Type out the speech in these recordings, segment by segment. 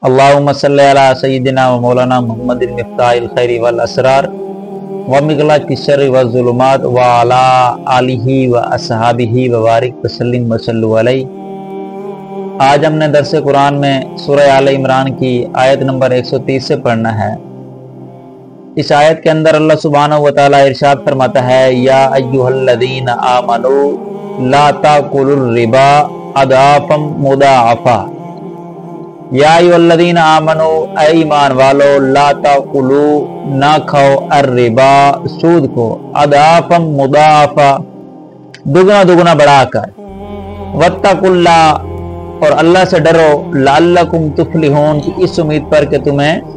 अल्लाहुम्मा सल्लि अला सय्यिदिना व मौलाना मुहम्मदिन मिफ्ताहिल खैरि वल असरार व मिगलातिश शर्रि व ज़ुलुमात व अला आलिहि व अस्हाबिहि व बारिक व सल्लिम व सल्लु अलैहि। आज हमने दर्स कुरान में सूरह आल इमरान की आयत नंबर 130 से पढ़ना है। इस आयत के अंदर अल्लाह सुब्हानहु व तआला इरशाद फरमाता है, या अय्युहल्लज़ीना आमनू ला ताकुलुर रिबा अदआफम मुदाअफा। या अय्युहल्लज़ीना आमनू, ऐ ईमान वालो, ला ताकुलू, ना खाओ, अर्रिबा, सूद को, अदआफम मुदाअफा, दुगना दुगना बढ़ाकर, वत्तकुल्लाह, और अल्लाह से डरो, लअल्लकुम तुफ्लिहून, कि इस उम्मीद पर कि तुम्हें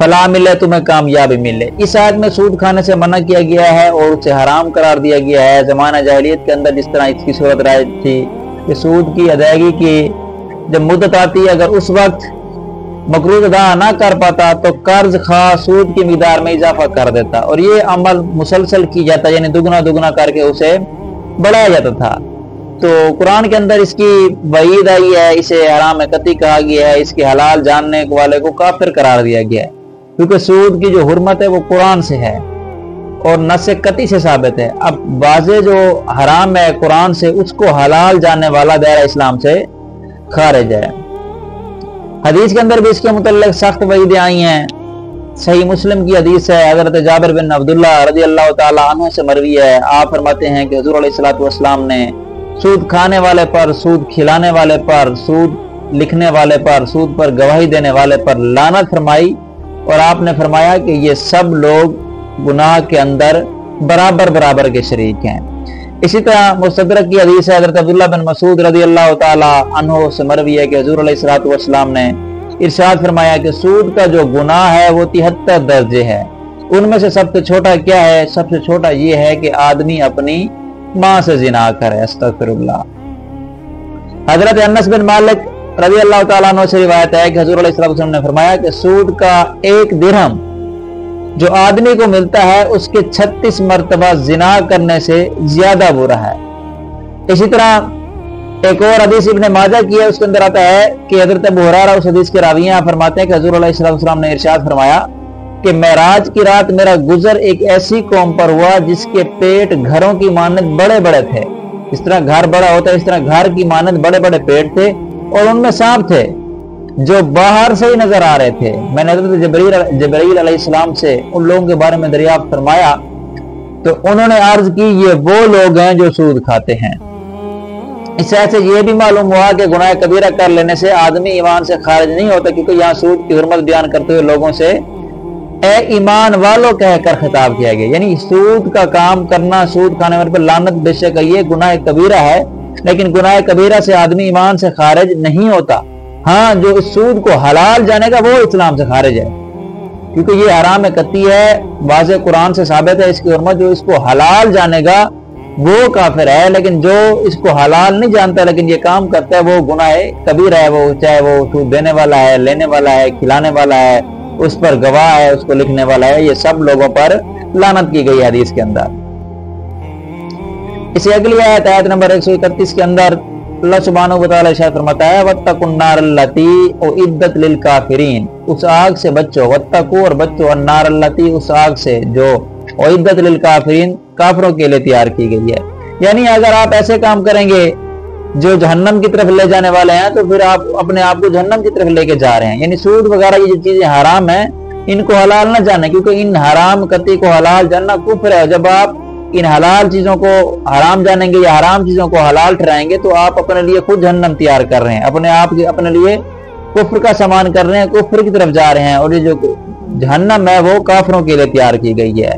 फलाह मिले, तुम्हें कामयाबी मिले। इस आयत में सूद खाने से मना किया गया है और उसे हराम करार दिया गया है। ज़माना जाहिलियत के अंदर जिस तरह इसकी सूरत राय थी कि सूद की अदायगी की जब मुद्दत आती है, अगर उस वक्त मकरूज अदा ना कर पाता तो कर्ज खा सूद की मिकदार में इजाफा कर देता और ये अमल मुसलसल की जाता, यानी दुगना दुगना करके उसे बढ़ाया जाता था। तो कुरान के अंदर इसकी वईद आई है, इसे हराम कती कहा गया है, इसके हलाल जानने वाले को काफिर करार दिया गया है, क्योंकि सूद की जो हुर्मत है वो कुरान से है और नस कती से साबित है। अब वाज़े जो हराम है कुरान से, उसको हलाल जानने वाला दायरा इस्लाम से खारिज है। हदीस के अंदर भी इसके मुतल्लिक सख्त वईदें आई हैं। सही मुस्लिम की हदीस है, हज़रत जाबिर बिन अब्दुल्लाह रज़ियल्लाहु ताला अन्हु से मरवी है। आप फरमाते हैं कि हुज़ूर अलैहिस्सलातु वस्सलाम ने सूद खाने वाले पर, सूद खिलाने वाले पर, सूद लिखने वाले पर, सूद पर गवाही देने वाले पर लानत फरमाई और आपने फरमाया कि ये सब लोग गुनाह के अंदर बराबर बराबर के शरीक हैं। इसी तरह मुस्तदरक की हदीस है, हज़रत अब्दुल्लाह बिन मसूद रज़ियल्लाहु ताला अन्हु से मरवी है कि हुज़ूर अलैहिस्सलातु वस्सलाम ने इरशाद फरमाया कि सूद का जो गुनाह है वो 73 दर्जे है। उनमें से सबसे छोटा क्या है? सबसे छोटा ये है कि आदमी अपनी माँ से जिना करे। अस्तगफिरुल्लाह। हज़रत अनस बिन मालिक रज़ियल्लाहु ताला अन्हु से रिवायत है कि हुज़ूर अलैहिस्सलातु वस्सलाम ने फरमाया कि सूद का एक दिरहम जो आदमी को मिलता है उसके 36 मरतबा जिना करने से ज्यादा बुरा है। इसी तरह एक और हदीस इब्न माजा की है, उसके अंदर आता है कि हज़रत अबू हुरैरा उस हदीस के रावी हैं, फरमाते हैं कि हुज़ूर अलैहिस्सलातु वस्सलाम ने इरशाद फरमाया कि मेराज की रात मेरा गुजर एक ऐसी कौम पर हुआ जिसके पेट घरों की मानद बड़े बड़े थे। इस तरह घर बड़ा होता है, इस तरह घर की मानद बड़े बड़े पेट थे और उनमें सांप थे जो बाहर से ही नजर आ रहे थे। मैंने हज़रत जबरील अलैहिस्सलाम से उन लोगों के बारे में दरियाफ्त फरमाया तो उन्होंने अर्ज की, ये वो लोग हैं जो सूद खाते हैं। इस से ये भी मालूम हुआ कि गुनाह कबीरा कर लेने से आदमी ईमान से खारिज नहीं होता, क्योंकि यहाँ सूद की हुर्मत बयान करते हुए लोगों से ए ईमान वालों कहकर खिताब किया गया। यानी सूद का काम करना, सूद खाने वाले पर लानत बेशक ये गुनाह कबीरा है, लेकिन गुनाह कबीरा से आदमी ईमान से खारिज नहीं होता। हाँ, जो इस सूद को हलाल जानेगा वो इस्लाम से खारिज है, क्योंकि ये हराम कती है, वाज़े कुरान से साबित है इसकी हुर्मत। जो इसको हलाल जानेगा वो काफिर है, लेकिन जो इसको हलाल नहीं जानता लेकिन ये काम करता है वो गुनाह कबीरा है। वो चाहे वो सूद देने वाला है, लेने वाला है, खिलाने वाला है, उस पर गवाह है, उसको लिखने वाला है, ये सब लोगों पर लानत की गई हदीस के अंदर। इसी अगली आयत नंबर 131 के अंदर अल्लाह सुब्हानहु व तआला इरशाद फरमाता है, वत्तकुन नारल्लती उइद्दत लिल काफिरीन, उस आग से बचो, वत्तकु और बचो, अन्नार अल्लती, उस आग से जो उइद्दत लिल काफिरीन, काफिरों के लिए तैयार की गई है। यानी अगर आप ऐसे काम करेंगे जो जहन्नम की तरफ ले जाने वाले हैं तो फिर आप अपने आप को जहन्नम की तरफ लेके जा रहे हैं। यानी सूद वगैरह ये जो चीजें हराम है इनको हलाल ना जाने, क्योंकि इन हराम कती को हलाल जानना कुफ्र है। जब आप इन हलाल चीजों को हराम जानेंगे या हराम चीजों को हलाल ठहराएंगे तो आप अपने लिए खुद जहन्नम तैयार कर रहे हैं, अपने आप के अपने लिए कुफ्र का सामान कर रहे हैं, कुफ्र की तरफ जा रहे हैं, और ये जो जहन्नम है वो काफिरों के लिए तैयार की गई है।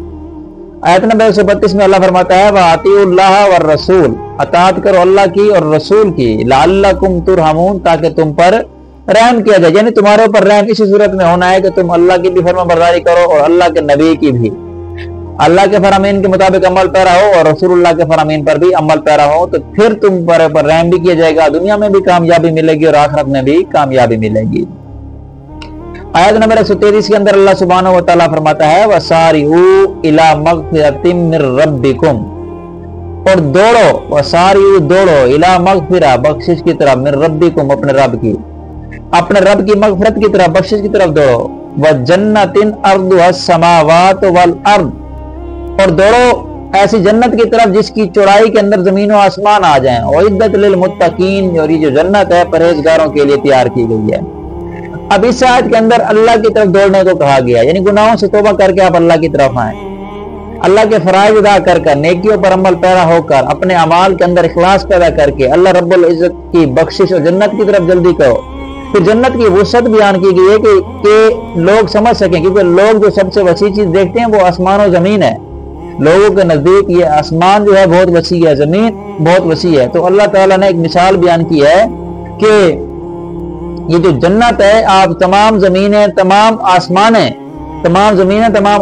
आयत नंबर 132 में अल्लाह फरमाता है, वातिउल्लाह वर रसूल, अताअत करो अल्लाह की और रसूल की, लअल्लकुम तुरहमून, ताकि तुम पर रहम किया जाए। यानी तुम्हारे ऊपर रहम इसी सूरत में होना है कि तुम अल्लाह की भी फरमाबरदारी करो और अल्लाह के नबी की भी, अल्लाह के फरमीन के मुताबिक अमल पैरा हो और रसूलुल्लाह के फरमीन पर भी अमल पैरा हो, तो फिर तुम पर रहम भी किया जाएगा, दुनिया में भी कामयाबी मिलेगी और आखिरत में भी कामयाबी मिलेगी। आयत नंबर 133 के अंदर अल्लाह सुब्हानहु व तआला फरमाता है, वसारिऊ इला मगफिरतिम मिर रब्बिकुम, और दौड़ो, वसारिऊ दौड़ो, इला मगफिरा, बख्शिश की तरफ, मिर रब्बिकुम, अपने रब की, अपने रब की मगफरत की तरफ, बख्शिश की तरफ दौड़ो। व जन्नतिन अर्दुहस समावात वल अर्द, और दौड़ो ऐसी जन्नत की तरफ जिसकी चौड़ाई के अंदर जमीन और आसमान आ जाएं। और इद्दत लिल मुत्तकीन, और ये जो जन्नत है परहेजगारों के लिए तैयार की गई है। अब इस आयत के अंदर अल्लाह की तरफ दौड़ने को कहा गया, यानी गुनाहों से तौबा करके आप अल्लाह की तरफ आए, अल्लाह के फराइज अदा कर नेकियों पर अमल पैरा होकर अपने अमाल के अंदर इखलास पैदा करके अल्लाह रब्बुल इज्जत की बख्शिश और जन्नत की तरफ जल्दी करो। फिर जन्नत की वसअत बयान की गई है कि लोग समझ सकें, क्योंकि लोग जो सबसे वसी चीज देखते हैं वो आसमान और जमीन है। लोगों के नजदीक ये आसमान जो है बहुत वसी है, जमीन बहुत वसी है। तो अल्लाह ताला ने एक मिसाल बयान की है कि ये जो जन्नत है, आप तमाम जमीनें, तमाम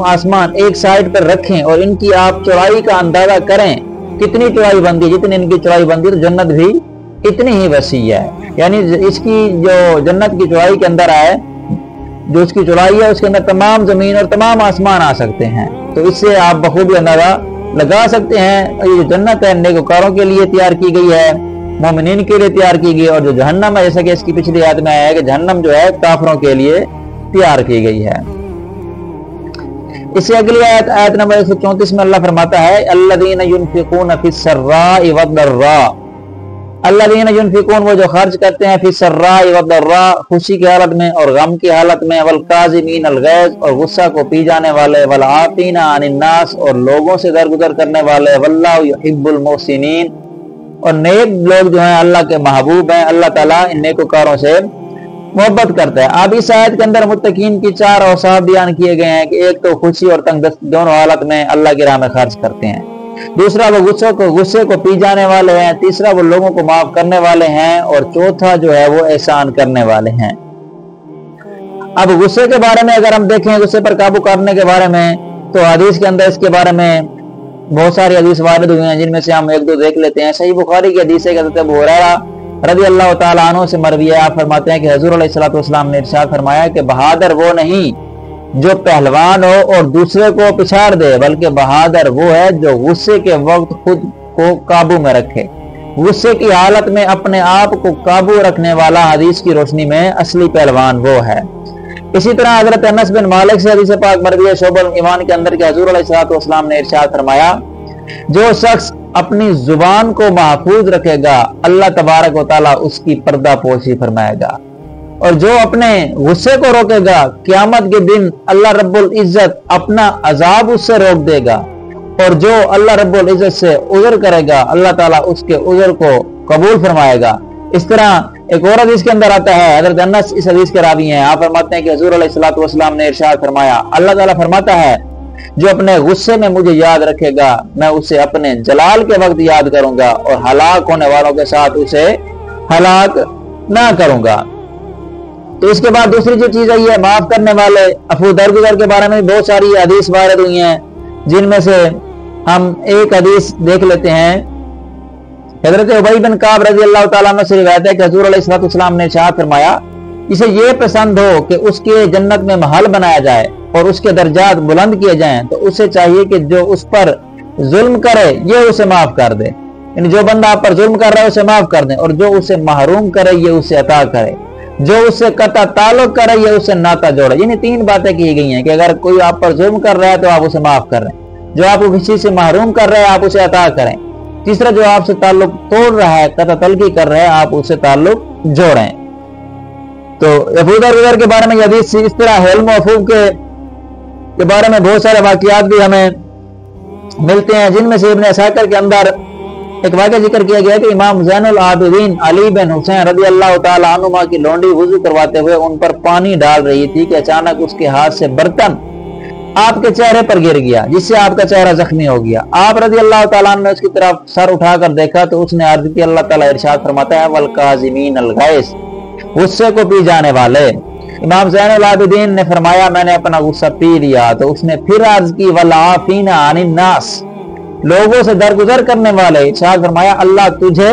आसमान एक साइड पर रखें और इनकी आप चौड़ाई का अंदाजा करें, कितनी चौड़ाई बनती है, जितनी इनकी चौड़ाई बनती है तो जन्नत भी इतनी ही वसी है। यानी इसकी जो जन्नत की चौड़ाई के अंदर है, जो उसकी चौड़ाई है उसके अंदर तमाम जमीन और तमाम आसमान आ सकते हैं। तो इससे आप बखूबी अंदाजा लगा सकते हैं ये जो जन्नत है नेकोकारों के लिए तैयार की गई है, मोमिनीन के लिए तैयार की गई, और जो जहन्नम है जैसा कि इसकी पिछली आयत में आया है कि जहन्नम जो है काफिरों के लिए तैयार की गई है। इससे अगली आयत नंबर 134 में अल्लाह फरमाता है अल्लज़ीना युनफिकून फिस्सर्राइ वद्दर्रा, अल्लज़ीना युनफिकून वो जो खर्च करते हैं फिस्सर्राइ वद्दर्रा, खुशी की हालत में और गम की हालत में, वल काज़िमीन अल गैज़, और गुस्सा को पी जाने वाले, वल आफीना अनिन नास, और लोगों से दरगुजर करने वाले, वल्लाहु युहिब्बुल मुहसिनीन, और नेक लोग जो हैं अल्लाह के महबूब हैं। अल्लाह ताला इन नेकोकारों से मोहब्बत करता है। अब इस आयत के अंदर मुत्तकीन की 4 औसाफ बयान किए गए हैं कि एक तो खुशी और तंगदस्ती दोनों हालत में अल्लाह की राह में खर्च करते हैं, दूसरा वो गुस्से को पी जाने वाले हैं, तीसरा वो लोगों को माफ करने वाले हैं, और चौथा जो है वो एहसान करने वाले हैं। अब गुस्से के बारे में अगर हम देखें, गुस्से पर काबू करने के बारे में, तो हदीस के अंदर इसके बारे में बहुत सारी हदीस वारिद हुई हैं, जिनमें से हम एक दो देख लेते हैं। सही बुखारी की हदीस है कि हज़रत अबू हुरैरा रज़ी अल्लाह तआला अन्हु से मरवी है, आप फरमाते हैं कि हुज़ूर अलैहिस्सलातु वस्सलाम ने इरशाद फरमाया कि बहादुर वो नहीं जो पहलवान हो और दूसरे को पिछाड़ दे, बल्कि बहादुर वो है जो गुस्से के वक्त खुद को काबू में रखे, गुस्से की हालत में अपने आप को काबू रखने वाला हदीस की रोशनी में असली पहलवान वो है। इसी तरह हजरत अनस बिन मालिक से हदीस पाक मरवी है शोबल ईमान के अंदर के हुज़ूर अलैहिस्सलातु वस्सलाम ने इरशाद फरमाया जो शख्स अपनी जुबान को महफूज रखेगा अल्लाह तबारक व तआला उसकी पर्दा पोशी फरमाएगा, और जो अपने गुस्से को रोकेगा क़यामत के दिन अल्लाह रब्बुल इज्जत अपना अजाब उससे रोक देगा, और जो अल्लाह रब्बुल इज्जत से उज़र करेगा अल्लाह ताला उसके उज़र को कबूल फरमाएगा। इस तरह एक और हदीस के अंदर आता है, हज़रत अनस इस हदीस के रावी हैं, आप फरमाते हैं कि हुज़ूर अलैहिस्सलातु वस्सलाम ने इरशाद फरमाया अल्लाह ताला फरमाता है जो अपने गुस्से में मुझे याद रखेगा मैं उसे अपने जलाल के वक्त याद करूंगा और हलाक होने वालों के साथ उसे हलाक ना करूंगा। तो इसके बाद दूसरी जो चीज आई है माफ करने वाले, अफू दरगुजर के बारे में बहुत सारी हदीस वारिद हुई हैं, जिनमें से हम एक हदीस देख लेते हैं। हज़रत उबई बिन काब रज़ी अल्लाह तआला अन्हु से रिवायत है कि हुज़ूर अलैहिस्सलातु वस्सलाम ने इरशाद फरमाया इसे ये पसंद हो कि उसके जन्नत में महल बनाया जाए और उसके दर्जात बुलंद किए जाएं, तो उसे चाहिए कि जो उस पर जुल्म करे ये उसे माफ कर दे, यानी जो बंदा आप पर जुल्म कर रहा है उसे माफ कर दे, और जो उसे महरूम करे ये उसे अता करे, जो उससे कता ताल्लुक करे ये उसे नाता जोड़े। यानी 3 बातें की गई हैं कि अगर कोई आप पर जुल्म कर रहा है तो आप उसे माफ कर रहे हैं, जो आपको किसी से महरूम कर रहा है आप उसे अता करें, तीसरा जो आपसे ताल्लुक तोड़ रहा है कता तलकी कर रहा है आप उसे ताल्लुक जोड़ें। तो अबू दरगुजर के बारे में हदीस इस तरह हिल्म व अफूफ के बारे में बहुत सारे वाकयात भी हमें मिलते हैं, जिनमें से इब्न असाकिर के अंदर एक वाक़या जिक्र किया गया कि इमाम ज़ैनुल आबिदीन अली बिन हुसैन रज़ी अल्लाह तआला अन्हुमा की लौंडी वुज़ू करवाते हुए उन पर पानी डाल रही थी कि अचानक उसके हाथ से बर्तन आपके चेहरे पर गिर गया, जिससे आपका चेहरा जख्मी हो गया। आप रज़ी अल्लाह तआला अन्हु ने उसकी तरफ सर उठाकर देखा तो उसने अर्ज़ की अल्लाह ताला इरशाद फरमाता है वल काज़िमीन अल गैज़, गुस्से को पी जाने वाले। इमाम ज़ैनुल आबिदीन ने फरमाया मैंने अपना गुस्सा पी लिया, तो उसने फिर अर्ज की वल आफीना अनिन नास, लोगों से दरगुजर करने वाले। इरशाद फरमाया अल्लाह तुझे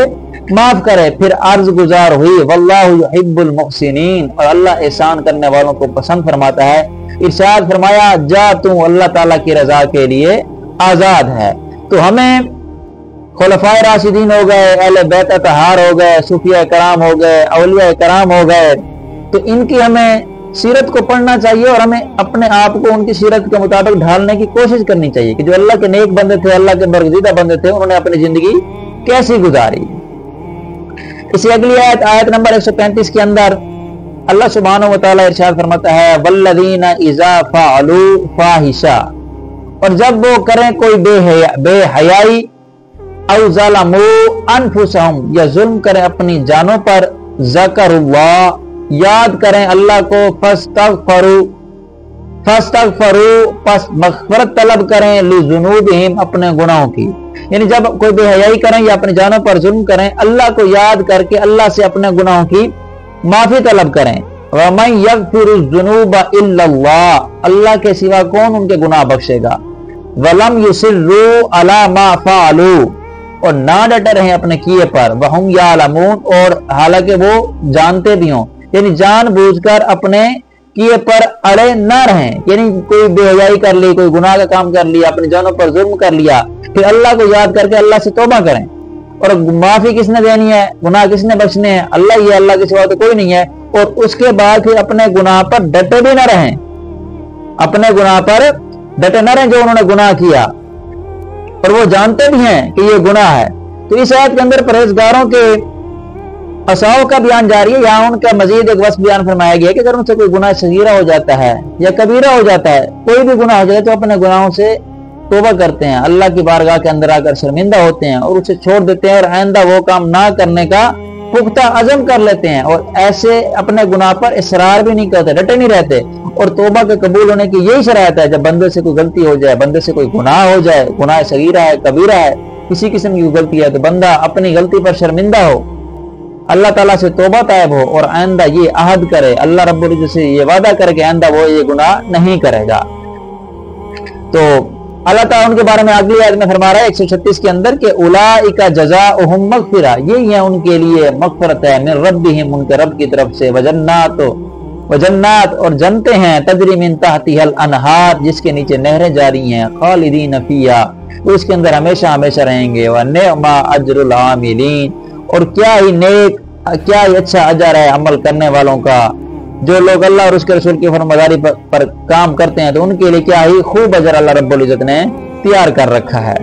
माफ करे। फिर अर्ज गुजार हुई वल्लाहु युहिब्बुल मुहसिनीन, और अल्लाह एहसान करने वालों को पसंद फरमाता है। इरशाद फरमाया जा तू अल्लाह ताला की रजा के लिए आजाद है। तो हमें खुलफाए राशिदीन हो गए, अहले बैत अतहार हो गए, सूफिया कराम हो गए, औलिया कराम हो गए, تو ان کی ہمیں سیرت کو پڑھنا چاہیے اور ہمیں اپنے آپ کو ان کی سیرت کے مطابق ڈھالنے کی کوشش کرنی چاہیے کہ جو اللہ کے نیک بندے تھے، اللہ کے برگزیدہ بندے تھے، انہوں نے اپنی زندگی کیسی گزاری۔ اسی اگلی آیت نمبر 135 کے اندر اللہ سبحانہ و تعالی ارشاد فرماتا ہے والذین اذا فعلوا فاحشہ، اور جب وہ کریں کوئی بے حیائی، او ظلموا انفسہم، یا ظلم کریں اپنی جانوں پر، ذکر اللہ، یاد کریں اللہ کو، فاستغفروا، پس مغفرت طلب کریں، لذنوبہم، اپنے گناہوں کی۔ یعنی جب کوئی بے حیائی کریں یا اپنی جانوں پر ظلم کریں، اللہ کو یاد کر کے اللہ سے اپنے گناہوں کی معافی طلب کریں۔ وَمَن يَغْفِرُ الذُّنُوبَ إِلَّا اللَّهُ، اللہ کے سوا کون ان کے گناہ بخشے گا۔ وَلَمْ يُصِرُّوا عَلَى مَا فَعَلُوا، اور نہ ڈٹے رہیں اپنے کیے پر، وَهُمْ يَعْلَمُونَ، اور حالانکہ وہ جانتے بھی ہوں، یعنی جان بوجھ کر اپنے کیے پر اڑے نہ رہیں۔ یعنی کوئی بے حیائی کر لی، کوئی گناہ کا کام کر لیا، اپنی جانوں پر ظلم کر لیا، پھر اللہ کو یاد کر کے اللہ سے توبہ کریں۔ اور معافی کس نے دینی ہے، گناہ کس نے بخشنے ہیں، اللہ ہی ہے، اللہ کے سوا تو کوئی نہیں ہے۔ اور اس کے بعد پھر اپنے گناہ پر ڈٹے بھی نہ رہیں، اپنے گناہ پر ڈٹے نہ رہیں جو انہوں نے گناہ کیا، اور وہ جانتے بھی ہیں کہ یہ گناہ ہے۔ تو اس آیت کے اندر پرہیزگاروں کے اساؤ کا بیان جاری ہے۔ یہاں ان کا مزید ایک وصف بیان فرمایا گیا کہ اگر ان سے کوئی گناہ صغیرہ ہو جاتا ہے یا کبیرہ ہو جاتا ہے، کوئی بھی گناہ ہو جائے تو اپنے گناہوں سے توبہ کرتے ہیں، اللہ کی بارگاہ کے اندر آ کر شرمندہ ہوتے ہیں اور اسے چھوڑ دیتے ہیں، اور آئندہ وہ کام نہ کرنے کا پختہ عزم کر لیتے ہیں، اور ایسے اپنے گناہ پر اصرار بھی نہیں کرتے، ڈٹے نہیں رہتے۔ اور توبہ کے قبول ہونے کی یہی شرائط ہے، جب بندے سے کوئی غلطی ہو جائے، بندے سے کوئی گناہ ہو جائے، گناہ صغیرہ ہے، کبیرہ ہے، کسی قسم کی غلطی ہے، تو بندہ اپنی غلطی پر شرمندہ ہو، اللہ تعالیٰ سے توبہ طائب ہو، اور آئندہ یہ عہد کرے، اللہ رب العزت سے یہ وعدہ کرے کہ آئندہ وہ یہ گناہ نہیں کرے گا۔ تو اللہ تعالیٰ ان کے بارے میں اگلی آیت میں فرما رہا ہے 136 کے اندر کہ اولئک جزاؤہم مغفرہ، یہ ہیں ان کے لیے مغفرت ہے، من ربہم، ان کے رب کی طرف سے، وجنات، اور جنتے ہیں، تجری من تحتها الانہار، جس کے نیچے نہریں جاری ہیں، خالدین فیہا، وہ اس کے اندر ہمیشہ ہمیشہ رہیں گے، ونعم اجر العاملین، اور کیا ہی اچھا اجر ہے عمل کرنے والوں کا، جو لوگ اللہ اور اس کے رسول کی فرمانبرداری پر کام کرتے ہیں، تو ان کے لیے کیا ہی خوب اجر اللہ رب العزت نے تیار کر رکھا ہے۔